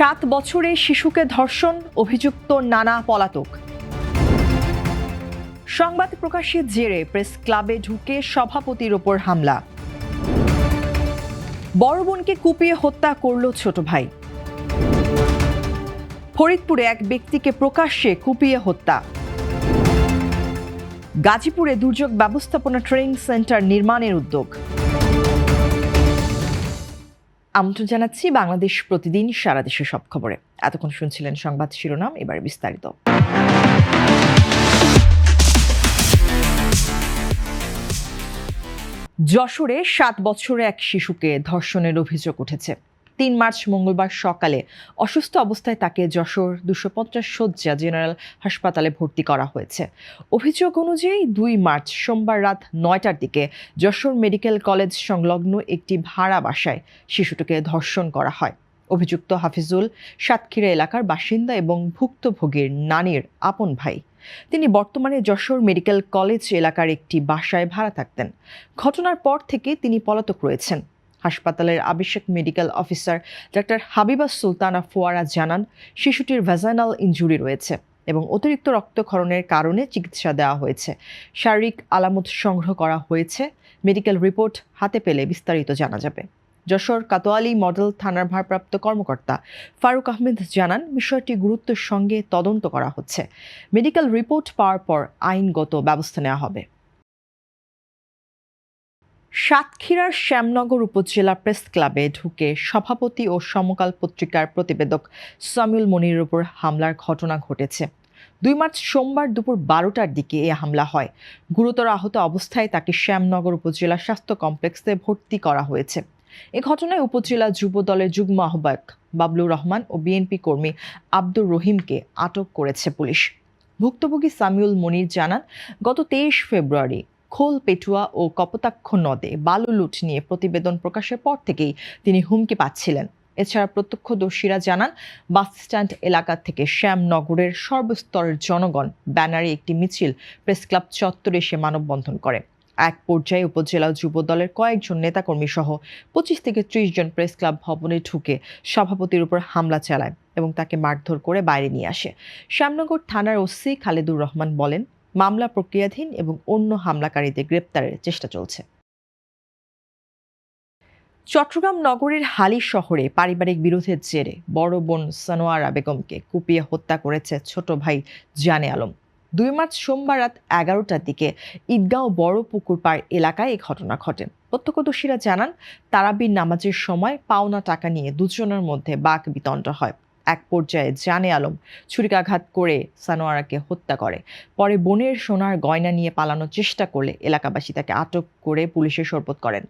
7 বছরে শিশুকে ধর্ষণ, অভিযুক্ত নানা পলাতক। সংবাদ প্রকাশের জেরে প্রেস ক্লাবে ঢুকে সভাপতির ওপর হামলা। বড় বোনকে কুপিয়ে হত্যা করল ছোট ভাই। ফরিদপুরে এক ব্যক্তিকে প্রকাশ্যে কুপিয়ে হত্যা। গাজীপুরে দুর্যোগ ব্যবস্থাপনা ট্রেনিং সেন্টার নির্মাণের উদ্যোগ। আমন্ত্রণ জানাচ্ছি বাংলাদেশ প্রতিদিন সারা দেশের সব খবরে। এতক্ষণ শুনছিলেন সংবাদ শিরোনাম, এবারে বিস্তারিত। যশোরে 7 বছরে এক শিশুকে ধর্ষণের অভিযোগ উঠেছে। 3 মার্চ মঙ্গলবার সকালে অসুস্থ অবস্থায় তাকে যশোর 250 শয্যা জেনারেল হাসপাতালে ভর্তি করা হয়েছে। অভিযোগ অনুযায়ী 2 মার্চ সোমবার রাত 9টার দিকে যশোর মেডিকেল কলেজ সংলগ্ন একটি ভাড়া বাসায় শিশুটিকে ধর্ষণ করা হয়। অভিযুক্ত হাফিজুল সাতক্ষীরা এলাকার বাসিন্দা এবং ভুক্তভোগীর নানির আপন ভাই। তিনি বর্তমানে যশোর মেডিকেল কলেজ এলাকার একটি বাসায় ভাড়া থাকতেন। ঘটনার পর থেকে তিনি পলাতক রয়েছেন। হাসপাতালের আবশ্যিক medical officer doctor Habiba Sultana ফোয়ারা জানান, শিশুটির ভ্যাজাইনাল ইনজুরি রয়েছে এবং অতিরিক্ত রক্তক্ষরণের কারণে চিকিৎসা দেওয়া হয়েছে। শারীরিক আলামত সংগ্রহ করা হয়েছে। মেডিকেল রিপোর্ট হাতে পেলে বিস্তারিত জানা যাবে। যশোর কোতোয়ালি মডেল থানার ভারপ্রাপ্ত কর্মকর্তা ফারুক আহমেদ জানান, বিষয়টি গুরুত্বের সঙ্গে তদন্ত করা হচ্ছে। মেডিকেল রিপোর্ট পাওয়ার পর আইনগত ব্যবস্থা নেওয়া হবে। সাতক্ষীরার শ্যামনগর উপজেলা প্রেস ক্লাবে ঢুকে সভাপতি ও সমকাল পত্রিকার প্রতিবেদক সামিউল মনিরের উপর হামলার ঘটনা ঘটেছে। 2 মার্চ সোমবার দুপুর 12টার দিকে এ হামলা হয়। গুরুতর আহত অবস্থায় তাকে শ্যামনগর উপজেলা স্বাস্থ্য কমপ্লেক্সে ভর্তি করা হয়েছে। এ ঘটনায় উপজেলা যুব দলের যুগ্ম আহ্বায়ক বাবলুর রহমান ও বিএনপি কর্মী আব্দুর রহিমকে আটক করেছে পুলিশ। ভুক্তভোগী সামিউল মনির জানান, গত 23 ফেব্রুয়ারি খোল পেটুয়া ও কপোতাক্ষ নদে বালু লুট নিয়ে প্রতিবেদন প্রকাশের পর থেকেই তিনি হুমকি পাচ্ছিলেন। এছাড়া প্রত্যক্ষদর্শীরা জানান, বাসস্ট্যান্ড এলাকা থেকে শ্যামনগরের সর্বস্তরের জনগণ ব্যানারে একটি মিছিল প্রেসক্লাব চত্বরে এসে মানববন্ধন করে। এক পর্যায়ে উপজেলা যুব দলের কয়েকজন নেতাকর্মী সহ 25 থেকে 30 জন প্রেস ক্লাব ভবনে ঢুকে সভাপতির উপর হামলা চালায় এবং তাকে মারধর করে বাইরে নিয়ে আসে। শ্যামনগর থানার ওসি খালেদুর রহমান বলেন, মামলা প্রক্রিয়াধীন এবং অন্য হামলাকারীদের গ্রেপ্তারের চেষ্টা চলছে। চট্টগ্রাম নগরের হালি শহরে পারিবারিক বিরোধের জেরে বড় বোন সানোয়ারা বেগমকে কুপিয়ে হত্যা করেছে ছোট ভাই জানে আলম। 2 মার্চ সোমবার রাত 11টার দিকে ঈদগাঁও বড় পুকুর পাড় এলাকায় এই ঘটনা ঘটে। প্রত্যক্ষদর্শীরা জানান, তারাবির নামাজের সময় পাওনা টাকা নিয়ে দুজনের মধ্যে বাক বিতণ্ড হয়। এক পর্যায়ে জানে আলম ছুরিকাঘাত করে সানোয়ারাকে হত্যা করে। পরে বোনের সোনার গয়না নিয়ে পালানোর চেষ্টা করলে এলাকাবাসী তাকে আটক করে পুলিশে সোপর্দ করেন।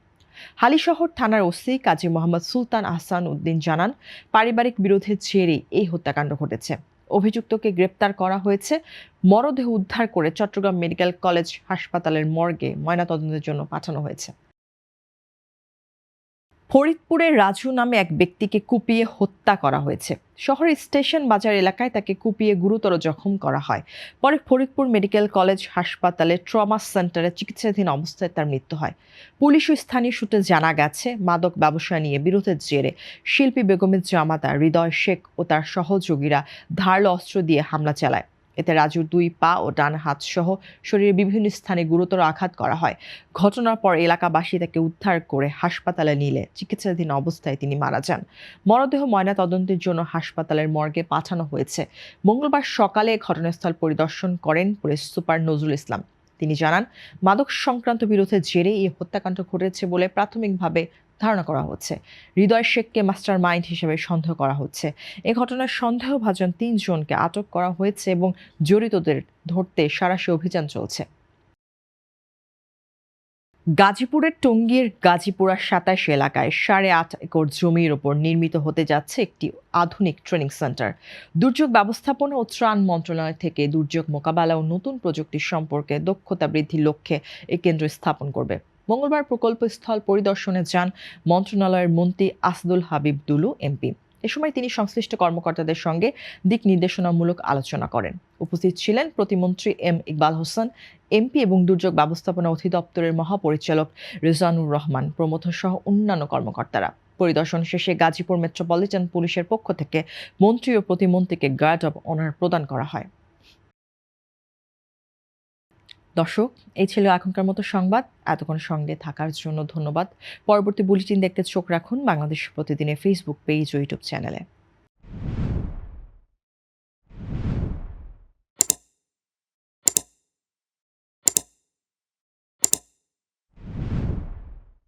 হালিশহর থানার ওসি কাজী মোহাম্মদ সুলতান আহসান উদ্দিন জানান, পারিবারিক বিরোধের জেরে এই হত্যাকাণ্ড ঘটেছে। অভিযুক্তকে গ্রেপ্তার করা হয়েছে। মরদেহ উদ্ধার করে চট্টগ্রাম মেডিকেল কলেজ হাসপাতালের মর্গে ময়নাতদন্তের জন্য পাঠানো হয়েছে। ফরিদপুরের রাজু নামে এক ব্যক্তিকে কুপিয়ে হত্যা করা হয়েছে। শহরের স্টেশন বাজার এলাকায় তাকে কুপিয়ে গুরুতর জখম করা হয়। পরে ফরিদপুর মেডিকেল কলেজ হাসপাতালে ট্রমা সেন্টারে চিকিৎসাধীন অবস্থায় তার মৃত্যু হয়। পুলিশ ও স্থানীয় সূত্রে জানা গেছে, মাদক ব্যবসা নিয়ে বিরোধের জেরে শিল্পী বেগমের জামাতা হৃদয় শেখ ও তার সহযোগীরা ধারালো অস্ত্র দিয়ে হামলা চালায়। এতে রাজুর 2 পা ও ডান হাত সহ শরীরের বিভিন্ন স্থানে গুরুতর আঘাত করা হয়। ঘটনার পর এলাকাবাসী তাকে উদ্ধার করে হাসপাতালে নিলে চিকিৎসাধীন অবস্থায় তিনি মারা যান। মরদেহ ময়নাতদন্তের জন্য হাসপাতালের মর্গে পাঠানো হয়েছে। মঙ্গলবার সকালে ঘটনাস্থল পরিদর্শন করেন পুলিশ সুপার নজরুল ইসলাম। তিনি জানান, মাদক সংক্রান্ত বিরোধের জেরে এই হত্যাকাণ্ড ঘটেছে বলে প্রাথমিকভাবে ধারণা করা হচ্ছে। হৃদয় শেখকে মাস্টার মাইন্ড হিসেবে সন্দেহ করা হচ্ছে। এ ঘটনার সন্দেহভাজন 3 জনকে আটক করা হয়েছে এবং জড়িতদের ধরতে সাঁড়াশি অভিযান চলছে। গাজীপুরের টঙ্গীর গাজীপুরা 27 এলাকায় 8.5 একর জমির ওপর নির্মিত হতে যাচ্ছে একটি আধুনিক ট্রেনিং সেন্টার। দুর্যোগ ব্যবস্থাপনা ও ত্রাণ মন্ত্রণালয় থেকে দুর্যোগ মোকাবেলা ও নতুন প্রযুক্তি সম্পর্কে দক্ষতা বৃদ্ধির লক্ষ্যে এই কেন্দ্র স্থাপন করবে। মঙ্গলবার প্রকল্পস্থল পরিদর্শনে যান মন্ত্রণালয়ের মন্ত্রী আসাদুল হাবিব দুলু এমপি। এ সময় তিনি সংশ্লিষ্ট কর্মকর্তাদের সঙ্গে দিক নির্দেশনামূলক আলোচনা করেন। উপস্থিত ছিলেন প্রতিমন্ত্রী এম ইকবাল হোসেন, এমপি এবং দুর্যোগ ব্যবস্থাপনা অধিদপ্তরের মহাপরিচালক রেজানুর রহমান প্রমুখ সহ অন্যান্য কর্মকর্তারা। পরিদর্শন শেষে গাজীপুর মেট্রোপলিটন পুলিশের পক্ষ থেকে মন্ত্রী ও প্রতিমন্ত্রীকে গার্ড অব অনার প্রদান করা হয়। দর্শক, এই ছিল এখনকার মতো সংবাদ। এতক্ষণ সঙ্গে থাকার জন্য ধন্যবাদ। পরবর্তী বুলেটিন দেখতে চোখ রাখুন বাংলাদেশ প্রতিদিনের ফেসবুক পেজ ও ইউটিউব চ্যানেলে।